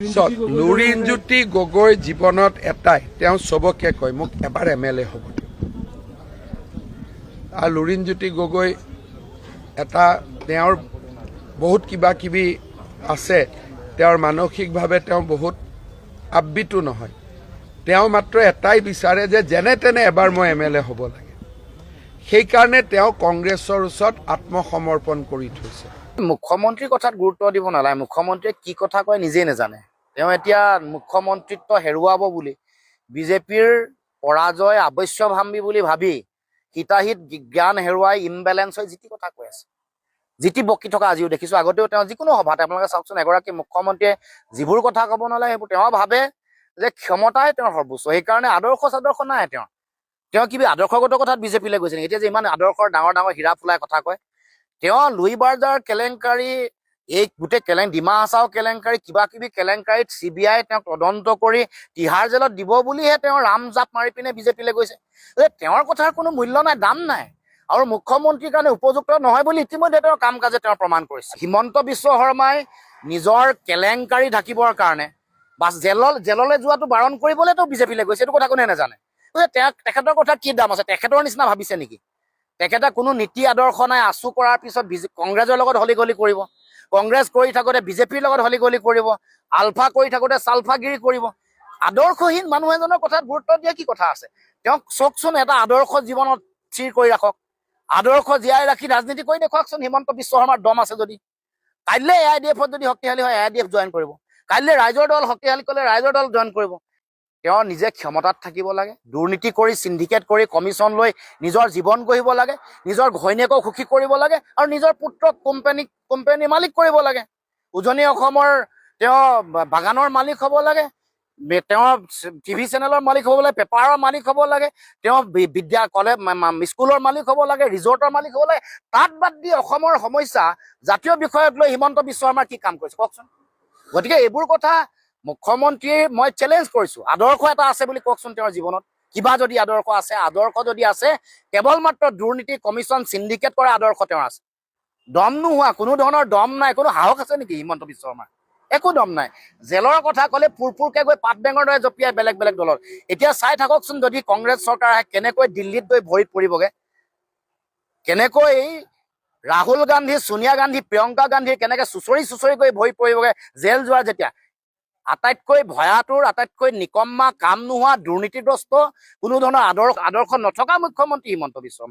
লুৰিণজ্যোতি গগৈ জীৱনত এটাই তেওঁ চবকে কয় মোক এবাৰ MLA হ'ব আৰু লুৰিণজ্যোতি গগৈ এটা তেওঁৰ বহুত কিবা কিবি আছে তেওঁৰ মানসিকভাৱে তেওঁ বহুত আবৃতো নহয় তেওঁ মাত্ৰ এটাই বিচাৰে যে যেনে তেনে এবাৰ মই MLA হ'ব লাগে সেইকাৰণে তেওঁ কংগ্ৰেছৰ ওচৰত আত্মসমৰ্পণ কৰি থৈছে মুখ্যমন্ত্ৰীৰ কথাত গুৰুত্ব দিব নালাগে মুখ্যমন্ত্ৰীয়ে কি কথা কয় নিজেই নাজানে তেওঁ এতিয়া মুখ্যমন্ত্ৰীত্ব হেৰুৱাব বুলি বিজেপিৰ পৰাজয় আৱশ্যভাম্বী বুলি ভাবি হিতাহিত জ্ঞান হেৰুৱাই ইমবেলেন্স হৈ যিটি কথা কৈ আছে যিটি বকি থকা আজিও দেখিছো আগতেও তেওঁ যিকোনো সভাতে আপোনালোকে চাওকচোন এগৰাকী মুখ্যমন্ত্ৰীয়ে যিবোৰ কথা ক'ব নালাগে সেইবোৰ তেওঁ ভাবে যে ক্ষমতাই তেওঁৰ সৰ্বোচ্চ সেইকাৰণে আদৰ্শ নাই তেওঁ কিবা আদৰ্শগত কথাত বিজেপিলৈ গৈছে নেকি এতিয়া যে ইমান আদৰ্শৰ ডাঙৰ ডাঙৰ হীৰা ফুলাই কথা কয় তেওঁ লুই বাৰ্জাৰ কেলেংকাৰী এই গোটেই ডিমা হাছাও কেলেংকাৰী কিবা কিবি কেলেংকাৰীত CBI তেওঁক তদন্ত কৰি তিহাৰ জেলত দিব বুলিহে তেওঁ ৰাম জাপ মাৰি পিনে বিজেপিলৈ গৈছে তেওঁৰ কথাৰ কোনো মূল্য নাই দাম নাই আৰু মুখ্যমন্ত্ৰীৰ কাৰণে উপযুক্ত নহয় বুলি ইতিমধ্যে তেওঁৰ কাম কাজে তেওঁ প্ৰমাণ কৰিছে হিমন্ত বিশ্ব শৰ্মাই নিজৰ কেলেংকাৰী ঢাকিবৰ কাৰণে বা জেললৈ যোৱাটো বাৰণ কৰিবলৈ তেওঁ বিজেপিলৈ গৈছে এইটো কথা কোনে নাজানে তেখেতৰ কথা কি দাম আছে তেখেতৰ নিচিনা ভাবিছে নেকি তেখেতে কোনো নীতি আদৰ্শ নাই আছু কৰাৰ পিছত কংগ্ৰেছৰ লগত হলিগলি কৰিব কংগ্ৰেছ কৰি থাকোঁতে বিজেপিৰ লগত হলিগলি কৰিব আলফা কৰি থাকোঁতে চালফাগিৰি কৰিব আদৰ্শহীন মানুহ এজনৰ কথাত গুৰুত্ব দিয়া কি কথা আছে তেওঁক চকচোন এটা আদৰ্শ জীৱনত স্থিৰ কৰি ৰাখক আদৰ্শ জীয়াই ৰাখি ৰাজনীতি কৰি দেখুৱাকচোন হিমন্ত বিশ্ব শৰ্মাৰ দম আছে যদি কাইলৈ AIDFত যদি শক্তিশালী হয় AIDF জইন কৰিব কাইলৈ ৰাইজৰ দল শক্তিশালী ক'লে ৰাইজৰ দল জইন কৰিব তেওঁ নিজে ক্ষমতাত থাকিব লাগে দুৰ্নীতি কৰি সিন্ডিকেট কৰি কমিশ্যন লৈ নিজৰ জীৱন গঢ়িব লাগে নিজৰ ঘৈণীয়েকক সুখী কৰিব লাগে আৰু নিজৰ পুত্ৰক কোম্পানী মালিক কৰিব লাগে উজনি অসমৰ তেওঁ বাগানৰ মালিক হ'ব লাগে তেওঁ TV চেনেলৰ মালিক হ'ব লাগে পেপাৰৰ মালিক হ'ব লাগে তেওঁ স্কুলৰ মালিক হ'ব লাগে ৰিজৰ্টৰ মালিক হ'ব লাগে তাত বাদ দি অসমৰ সমস্যা জাতীয় বিষয়ক লৈ হিমন্ত বিশ্ব শৰ্মাৰ কি কাম কৰিছে কওকচোন গতিকে এইবোৰ কথা মুখ্যমন্ত্ৰীয়ে মই চেলেঞ্জ কৰিছো আদৰ্শ এটা আছে বুলি কওকচোন তেওঁৰ জীৱনত কিবা যদি আদৰ্শ যদি আছে কেৱল মাত্ৰ দুৰ্নীতি কমিশ্যন সিন্ডিকেট কৰা আদৰ্শ তেওঁৰ আছে দম নোহোৱা কোনো ধৰণৰ দম নাই কোনো সাহস আছে নেকি হিমন্ত বিশ্ব শৰ্মাৰ একো দম নাই জেলৰ কথা ক'লে পুৰপুৰকে গৈ পাত বেঙৰ দৰে জপিয়াই বেলেগ বেলেগ দলৰ এতিয়া চাই থাককচোন যদি কংগ্ৰেছ চৰকাৰ আহে কেনেকৈ দিল্লীত গৈ ভৰিত পৰিবগে কেনেকৈ ৰাহুল গান্ধী সোনিয়া গান্ধী প্ৰিয়ংকা গান্ধী কেনেকৈ চুচৰি গৈ ভৰি পৰিবগে জেল যোৱাৰ যেতিয়া আটাইতকৈ ভয়াতুৰ আটাইতকৈ নিকম্মা কাম নোহোৱা দুৰ্নীতিগ্ৰস্ত কোনো ধৰণৰ আদৰ্শ নথকা মুখ্যমন্ত্ৰী হিমন্ত বিশ্ব শৰ্মা